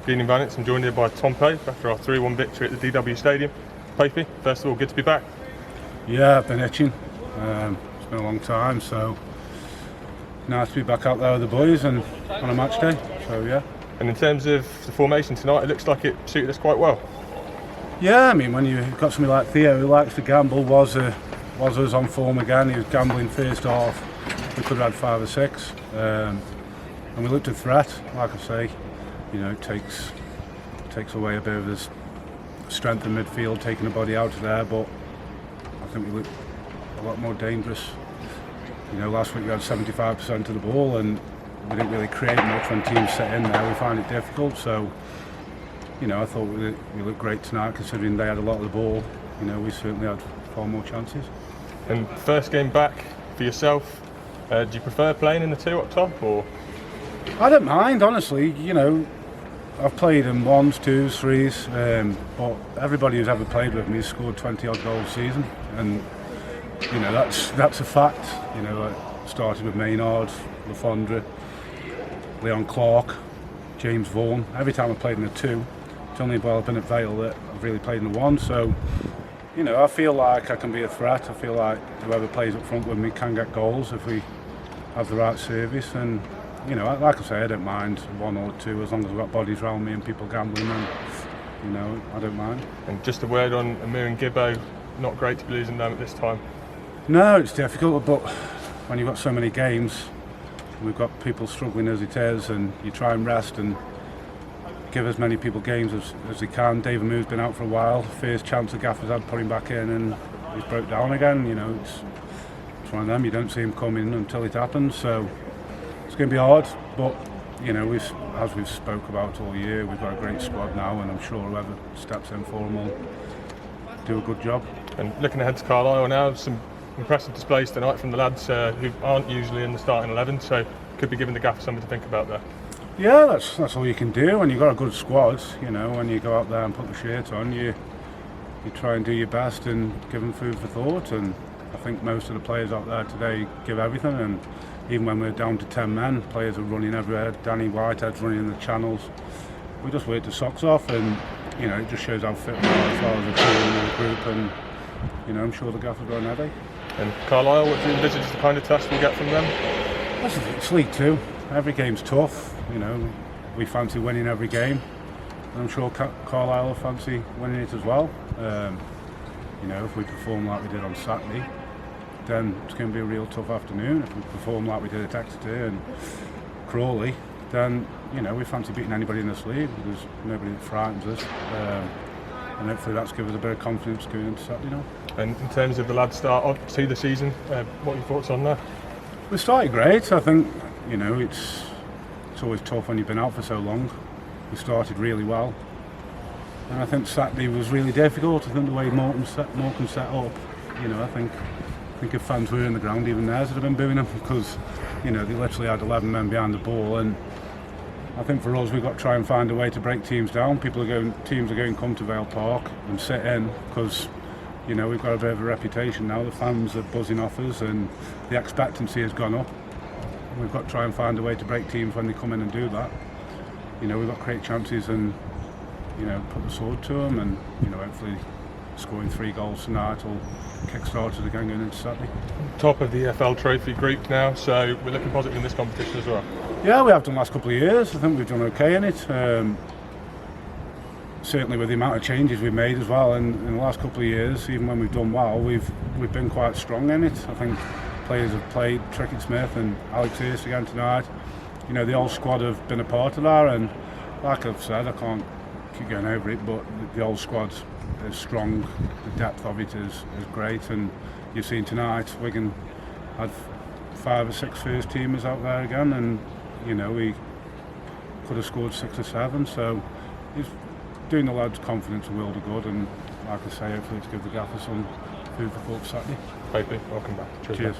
Geenan Bannett. I'm joined here by Tom Pope after our 3-1 victory at the DW Stadium. Popey, first of all, good to be back. Yeah, I've been itching. It's been a long time, so nice to be back out there with the boys and on a match day. So yeah. And in terms of the formation tonight, it looks like it suited us quite well. Yeah, I mean, when you've got somebody like Theo who likes to gamble, was us on form again. He was gambling first half. We could have had 5 or 6, and we looked at threat. Like I say, you know, it takes away a bit of his strength in midfield, taking the body out of there. But I think we looked a lot more dangerous. You know, last week we had 75% of the ball, and we didn't really create much when teams set in there. We find it difficult. So, you know, I thought we looked great tonight, considering they had a lot of the ball. You know, we certainly had far more chances. And first game back for yourself, do you prefer playing in the 2 up top, or? I don't mind, honestly. You know, I've played in 1s, 2s, 3s, but everybody who's ever played with me has scored 20-odd goals a season, and you know that's a fact. You know, I started with Maynard, Lafondra, Leon Clark, James Vaughan. Every time I played in the 2, it's only while I've been at Vale that I've really played in the 1. So, you know, I feel like I can be a threat. I feel like whoever plays up front with me can get goals if we have the right service. And you know, like I say, I don't mind 1 or 2 as long as I've got bodies around me and people gambling. And you know, I don't mind. And just a word on Amir and Gibbo. Not great to be losing them at this time. No, it's difficult, but when you've got so many games, we've got people struggling as it is, and you try and rest and give as many people games as they can. David Moore's been out for a while. First chance the Gaffer's had, put him back in, and he's broke down again. You know, it's one of them. You don't see him coming until it happens. So it's going to be hard, but you know, as we've spoke about all year, we've got a great squad now, and I'm sure whoever steps in for them will do a good job. And looking ahead to Carlisle now, some impressive displays tonight from the lads who aren't usually in the starting 11, so could be giving the Gaffer something to think about there. Yeah, that's all you can do when you've got a good squad. You know, when you go out there and put the shirt on, you try and do your best and give them food for thought. And I think most of the players out there today give everything. And even when we're down to 10 men, players are running everywhere. Danny Whitehead's running in the channels. We just worked the socks off, and you know, it just shows how fit we are as far as a team and a group. And you know, I'm sure the Gaffer's got an headache. And Carlisle, what do you envisage the kind of test we'll get from them? It's League 2. Every game's tough. You know, we fancy winning every game, and I'm sure Carlisle will fancy winning it as well. You know, if we perform like we did on Saturday, then it's going to be a real tough afternoon. If we perform like we did at Exeter and Crawley, then you know, we fancy beating anybody in this league. There's nobody that frightens us, and hopefully that's given us a bit of confidence going into Saturday now. And in terms of the lads' start to the season, what are your thoughts on that? We started great. I think, you know, it's always tough when you've been out for so long. We started really well, and I think Saturday was really difficult. I think the way Morecambe set up, you know, I think if fans were in the ground, even theirs would have been booing them, because you know, they literally had 11 men behind the ball. And I think for us, we've got to try and find a way to break teams down. Teams are going to come to Vale Park and sit in, because you know, we've got a bit of a reputation now. The fans are buzzing off us, and the expectancy has gone up. We've got to try and find a way to break teams when they come in and do that. You know, we've got to create chances and, you know, put the sword to them, and you know, hopefully scoring 3 goals tonight will kick-start us again going into Saturday. Top of the EFL Trophy group now, so we're looking positive in this competition as well. Yeah, we have done the last couple of years. I think we've done okay in it. Certainly with the amount of changes we've made as well, and in the last couple of years, even when we've done well, we've been quite strong in it. I think players have played, Trickett Smith and Alex Hurst again tonight. You know, the whole squad have been a part of that, and like I've said, I can't keep going over it, but the whole squad is strong. The depth of it is great, and you've seen tonight Wigan had 5 or 6 first teamers out there again, and you know, we could have scored 6 or 7, so he's doing the lads' confidence a world of good, and like I say, hopefully to give the Gaffer some food for thought Saturday. Hopefully, welcome back. Cheers.